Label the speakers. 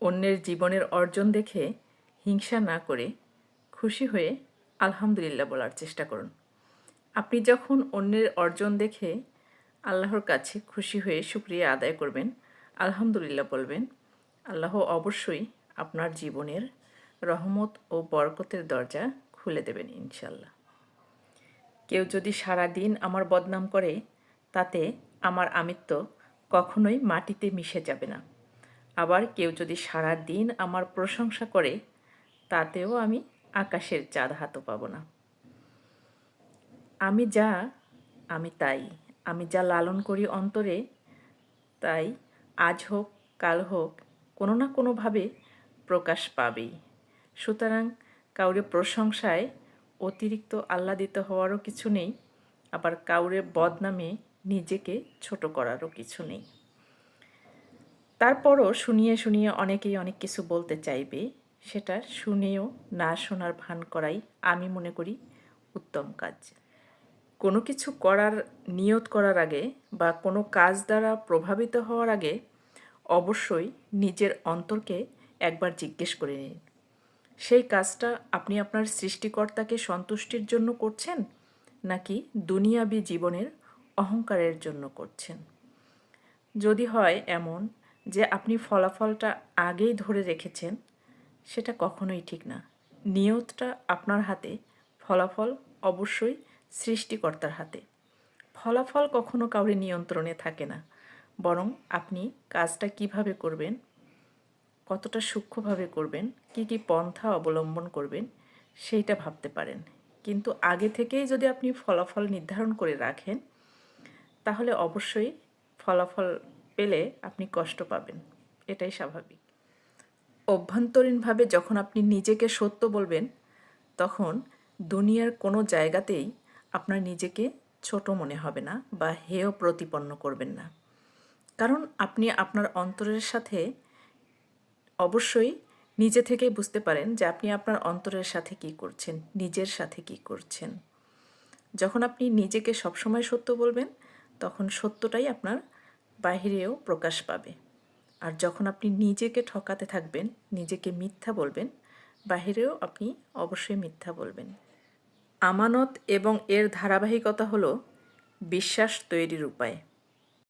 Speaker 1: অন্যের জীবনের অর্জন দেখে হিংসা না করে খুশি হয়ে আলহামদুলিল্লাহ বলার চেষ্টা করুন। আপনি যখন অন্যের অর্জন দেখে আল্লাহর কাছে খুশি হয়ে শুকরিয়া আদায় করবেন, আলহামদুলিল্লাহ বলবেন, আল্লাহ অবশ্যই আপনার জীবনের রহমত ও বরকতের দরজা খুলে দেবেন ইনশাল্লাহ। কেউ যদি সারা দিন আমার বদনাম করে, তাতে আমার আমিত্ব কখনোই মাটিতে মিশে যাবে না। আবার কেউ যদি সারা দিন আমার প্রশংসা করে, তাতেও আমি আকাশের চাঁদ হাতও পাব না। আমি যা, আমি তাই। আমি যা লালন করি অন্তরে, তাই আজ হোক কাল হোক কোনো না কোনোভাবে প্রকাশ পাবেই। সুতরাং কাউরে প্রশংসায় অতিরিক্ত আহ্লাদিত হওয়ারও কিছু নেই, আবার কাউরে বদনামে নিজেকে ছোট করারও কিছু নেই। তারপরও শুনিয়ে শুনিয়ে অনেকেই অনেক কিছু বলতে চাইবে, সেটা শুনেও না শোনার ভান করাই আমি মনে করি উত্তম কাজ। কোনো কিছু করার নিয়ত করার আগে বা কোনো কাজ দ্বারা প্রভাবিত হওয়ার আগে অবশ্যই নিজের অন্তরকে একবার জিজ্ঞেস করে নিন, সেই কাজটা আপনি আপনার সৃষ্টিকর্তাকে সন্তুষ্টির জন্য করছেন নাকি দুনিয়াবী জীবনের অহংকারের জন্য করছেন। যদি হয় এমন যে আপনি ফলাফলটা আগেই ধরে রেখেছেন, সেটা কখনোই ঠিক না। নিয়তটা আপনার হাতে, ফলাফল অবশ্যই সৃষ্টিকর্তার হাতে। ফলাফল কখনো কাউরে নিয়ন্ত্রণে থাকে না, বরং আপনি কাজটা কিভাবে করবেন, কতটা সূক্ষ্মভাবে করবেন, কি কি পন্থা অবলম্বন করবেন, সেইটা ভাবতে পারেন। কিন্তু আগে থেকেই যদি আপনি ফলাফল নির্ধারণ করে রাখেন, তাহলে অবশ্যই ফলাফল পেলে আপনি কষ্ট পাবেন, এটাই স্বাভাবিক। অভ্যন্তরীণভাবে যখন আপনি নিজেকে সত্য বলবেন, তখন দুনিয়ার কোনো জায়গাতেই আপনার নিজেকে ছোট মনে হবে না বা হেয় প্রতিপন্ন করবেন না। কারণ আপনি আপনার অন্তরের সাথে অবশ্যই নিজে থেকেই বুঝতে পারেন যে আপনি আপনার অন্তরের সাথে কী করছেন, নিজের সাথে কী করছেন। যখন আপনি নিজেকে সবসময় সত্য বলবেন, তখন সত্যটাই আপনার বাহিরেও প্রকাশ পাবে। আর যখন আপনি নিজেকে ঠকাতে থাকবেন, নিজেকে মিথ্যা বলবেন, বাহিরেও আপনি অবশ্যই মিথ্যা বলবেন। আমানত এবং এর ধারাবাহিকতা হলো বিশ্বাস তৈরির উপায়।